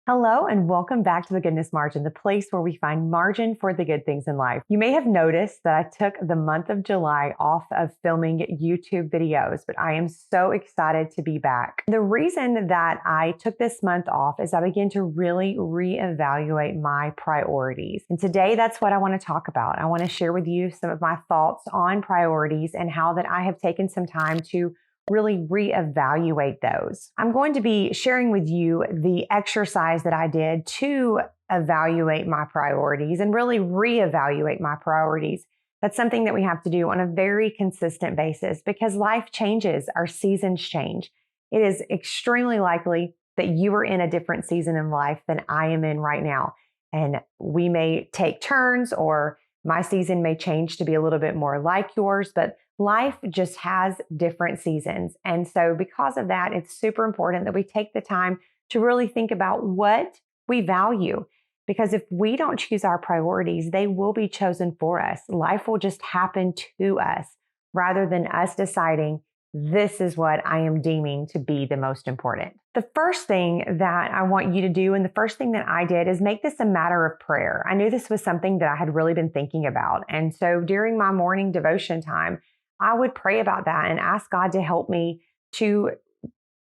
Hello, and welcome back to The Goodness Margin, the place where we find margin for the good things in life. You may have noticed that I took the month of July off of filming YouTube videos, but I am so excited to be back. The reason that I took this month off is I began to really reevaluate my priorities. And today, that's what I want to talk about. I want to share with you some of my thoughts on priorities and how that I have taken some time to really reevaluate those. I'm going to be sharing with you the exercise that I did to evaluate my priorities and really reevaluate my priorities. That's something that we have to do on a very consistent basis because life changes, our seasons change. It is extremely likely that you are in a different season in life than I am in right now. And we may take turns, or my season may change to be a little bit more like yours, but life just has different seasons. And so because of that, it's super important that we take the time to really think about what we value. Because if we don't choose our priorities, they will be chosen for us. Life will just happen to us rather than us deciding, this is what I am deeming to be the most important. The first thing that I want you to do, and the first thing that I did, is make this a matter of prayer. I knew this was something that I had really been thinking about. And so during my morning devotion time, I would pray about that and ask God to help me to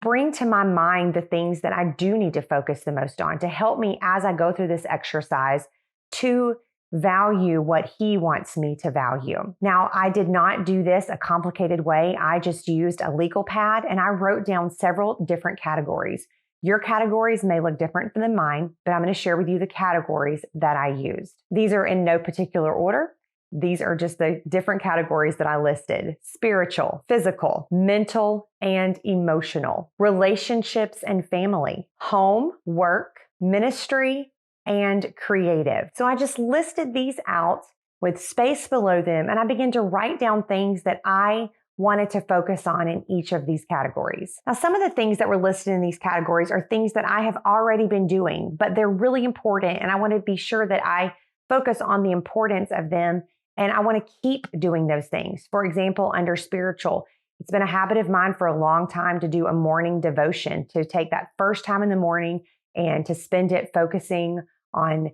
bring to my mind the things that I do need to focus the most on, to help me as I go through this exercise to value what He wants me to value. Now, I did not do this a complicated way. I just used a legal pad and I wrote down several different categories. Your categories may look different than mine, but I'm going to share with you the categories that I used. These are in no particular order. These are just the different categories that I listed: spiritual, physical, mental, and emotional, relationships and family, home, work, ministry, and creative. So I just listed these out with space below them, and I began to write down things that I wanted to focus on in each of these categories. Now, some of the things that were listed in these categories are things that I have already been doing, but they're really important, and I want to be sure that I focus on the importance of them. And I want to keep doing those things. For example, under spiritual, it's been a habit of mine for a long time to do a morning devotion, to take that first time in the morning and to spend it focusing on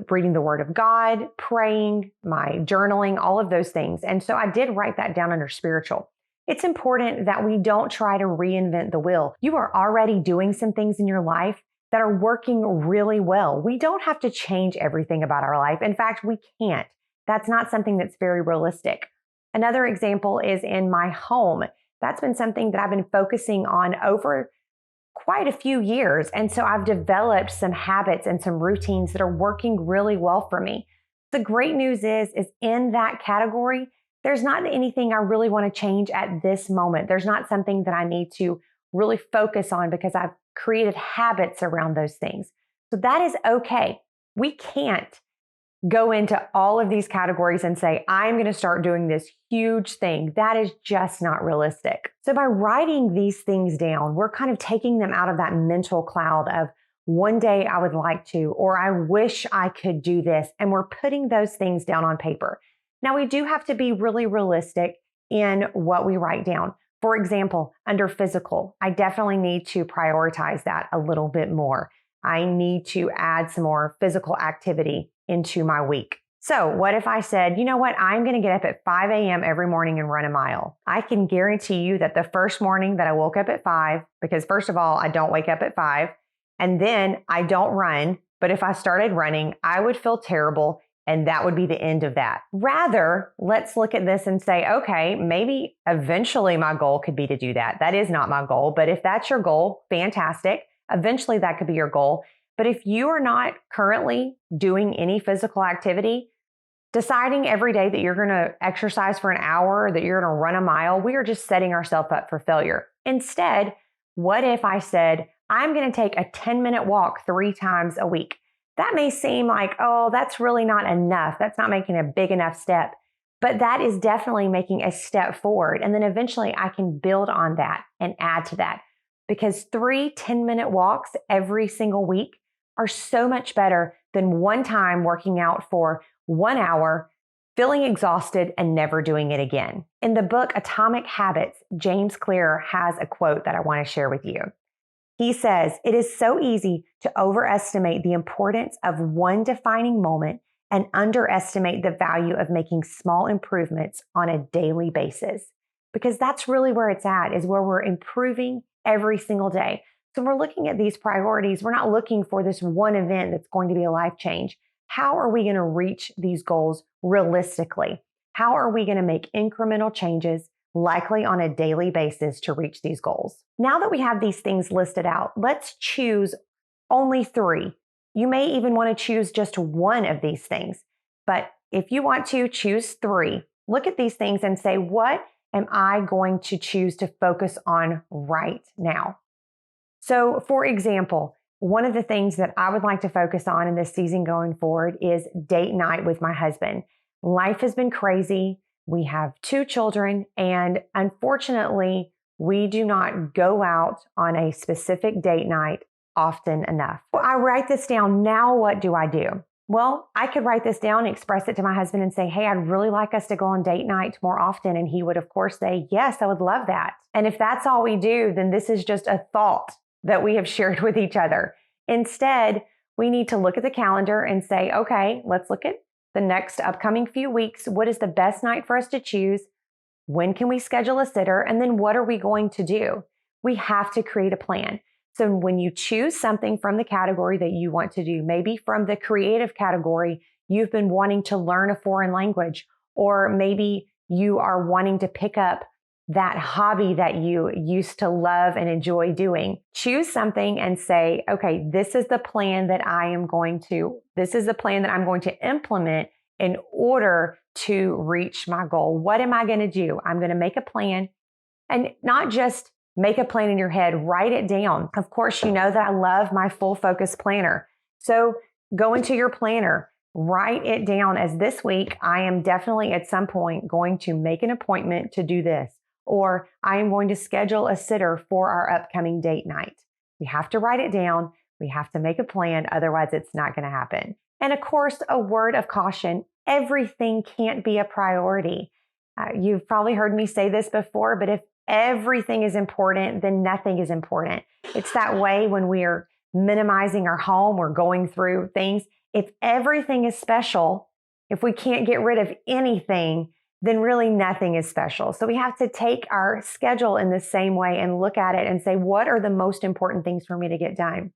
reading the Word of God, praying, my journaling, all of those things. And so I did write that down under spiritual. It's important that we don't try to reinvent the wheel. You are already doing some things in your life that are working really well. We don't have to change everything about our life. In fact, we can't. That's not something that's very realistic. Another example is in my home. That's been something that I've been focusing on over quite a few years. And so I've developed some habits and some routines that are working really well for me. The great news is in that category, there's not anything I really want to change at this moment. There's not something that I need to really focus on because I've created habits around those things. So that is okay. We can't go into all of these categories and say, I'm going to start doing this huge thing. That is just not realistic. So by writing these things down, we're kind of taking them out of that mental cloud of one day I would like to, or I wish I could do this. And we're putting those things down on paper. Now, we do have to be really realistic in what we write down. For example, under physical, I definitely need to prioritize that a little bit more. I need to add some more physical activity into my week. So what if I said, you know what, I'm going to get up at 5 a.m. every morning and run a mile. I can guarantee you that the first morning that I woke up at 5, because first of all, I don't wake up at 5, and then I don't run, but if I started running, I would feel terrible, and that would be the end of that. Rather, let's look at this and say, okay, maybe eventually my goal could be to do that. That is not my goal, but if that's your goal, fantastic. Eventually that could be your goal. But if you are not currently doing any physical activity, deciding every day that you're going to exercise for an hour, or that you're going to run a mile, we are just setting ourselves up for failure. Instead, what if I said, I'm going to take a 10-minute walk 3 times a week? That may seem like, oh, that's really not enough. That's not making a big enough step. But that is definitely making a step forward. And then eventually I can build on that and add to that. Because 3 10-minute walks every single week are so much better than one time working out for 1 hour, feeling exhausted and never doing it again. In the book Atomic Habits, James Clear has a quote that I want to share with you. He says, it is so easy to overestimate the importance of one defining moment and underestimate the value of making small improvements on a daily basis. Because that's really where it's at, is where we're improving every single day. So we're looking at these priorities. We're not looking for this one event that's going to be a life change. How are we going to reach these goals realistically? How are we going to make incremental changes, likely on a daily basis, to reach these goals? Now that we have these things listed out, let's choose only 3. You may even want to choose just one of these things. But if you want to choose 3, look at these things and say, what am I going to choose to focus on right now? So, for example, one of the things that I would like to focus on in this season going forward is date night with my husband. Life has been crazy. We have 2 children, and unfortunately, we do not go out on a specific date night often enough. I write this down. Now, what do I do? Well, I could write this down and express it to my husband and say, hey, I'd really like us to go on date night more often. And he would, of course, say, yes, I would love that. And if that's all we do, then this is just a thought that we have shared with each other. Instead, we need to look at the calendar and say, okay, let's look at the next upcoming few weeks. What is the best night for us to choose? When can we schedule a sitter? And then what are we going to do? We have to create a plan. So when you choose something from the category that you want to do, maybe from the creative category, you've been wanting to learn a foreign language, or maybe you are wanting to pick up that hobby that you used to love and enjoy doing. Choose something and say, okay, this is the plan that I'm going to implement in order to reach my goal. What am I going to do? I'm going to make a plan, and not just make a plan in your head, write it down. Of course, you know that I love my full focus planner. So go into your planner, write it down as this week, I am definitely at some point going to make an appointment to do this, or I am going to schedule a sitter for our upcoming date night. We have to write it down. We have to make a plan. Otherwise, it's not going to happen. And of course, a word of caution, everything can't be a priority. You've probably heard me say this before, but if everything is important, then nothing is important. It's that way when we are minimizing our home, we're going through things. If everything is special, if we can't get rid of anything, then really nothing is special. So we have to take our schedule in the same way and look at it and say, what are the most important things for me to get done?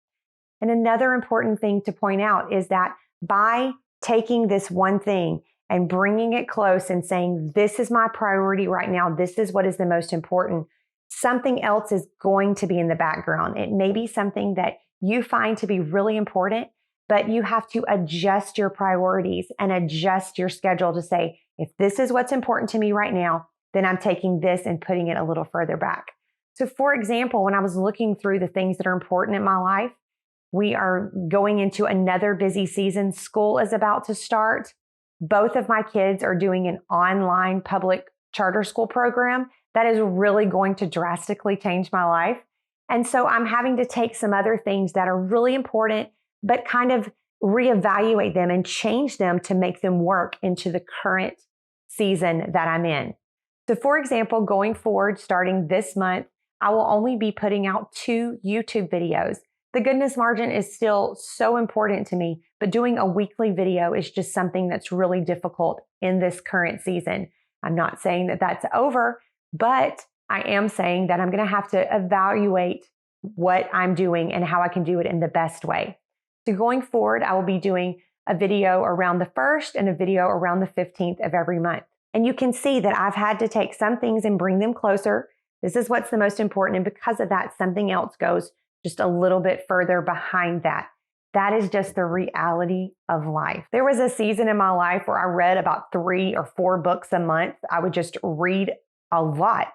And another important thing to point out is that by taking this one thing and bringing it close and saying, this is my priority right now, this is what is the most important, something else is going to be in the background. It may be something that you find to be really important, but you have to adjust your priorities and adjust your schedule to say, if this is what's important to me right now, then I'm taking this and putting it a little further back. So for example, when I was looking through the things that are important in my life, we are going into another busy season. School is about to start. Both of my kids are doing an online public charter school program that is really going to drastically change my life. And so I'm having to take some other things that are really important, but kind of reevaluate them and change them to make them work into the current season that I'm in. So for example, going forward, starting this month, I will only be putting out 2 YouTube videos. The goodness margin is still so important to me, but doing a weekly video is just something that's really difficult in this current season. I'm not saying that that's over, but I am saying that I'm going to have to evaluate what I'm doing and how I can do it in the best way. So going forward, I will be doing a video around the 1st and a video around the 15th of every month. And you can see that I've had to take some things and bring them closer. This is what's the most important. And because of that, something else goes just a little bit further behind that. That is just the reality of life. There was a season in my life where I read about 3 or 4 books a month. I would just read a lot.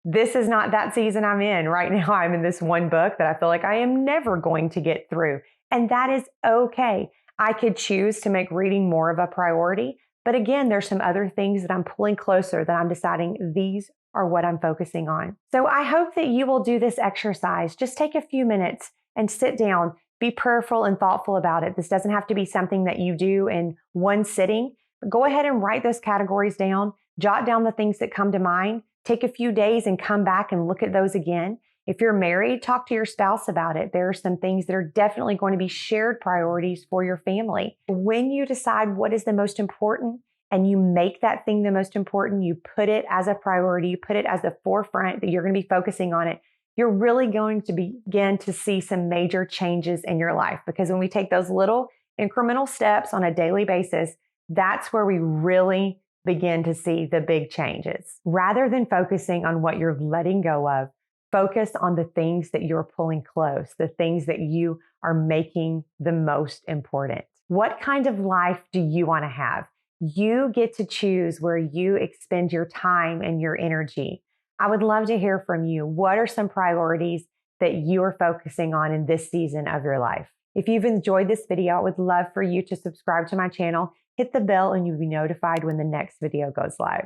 This is not that season I'm in. Right now, I'm in this one book that I feel like I am never going to get through. And that is okay. I could choose to make reading more of a priority. But again, there's some other things that I'm pulling closer that I'm deciding these are what I'm focusing on. So I hope that you will do this exercise. Just take a few minutes and sit down, be prayerful and thoughtful about it. This doesn't have to be something that you do in one sitting. Go ahead and write those categories down, jot down the things that come to mind, take a few days and come back and look at those again. If you're married, talk to your spouse about it. There are some things that are definitely going to be shared priorities for your family. When you decide what is the most important and you make that thing the most important, you put it as a priority, you put it as the forefront that you're going to be focusing on it, you're really going to begin to see some major changes in your life. Because when we take those little incremental steps on a daily basis, that's where we really begin to see the big changes. Rather than focusing on what you're letting go of, focus on the things that you're pulling close, the things that you are making the most important. What kind of life do you want to have? You get to choose where you expend your time and your energy. I would love to hear from you. What are some priorities that you are focusing on in this season of your life? If you've enjoyed this video, I would love for you to subscribe to my channel, hit the bell, and you'll be notified when the next video goes live.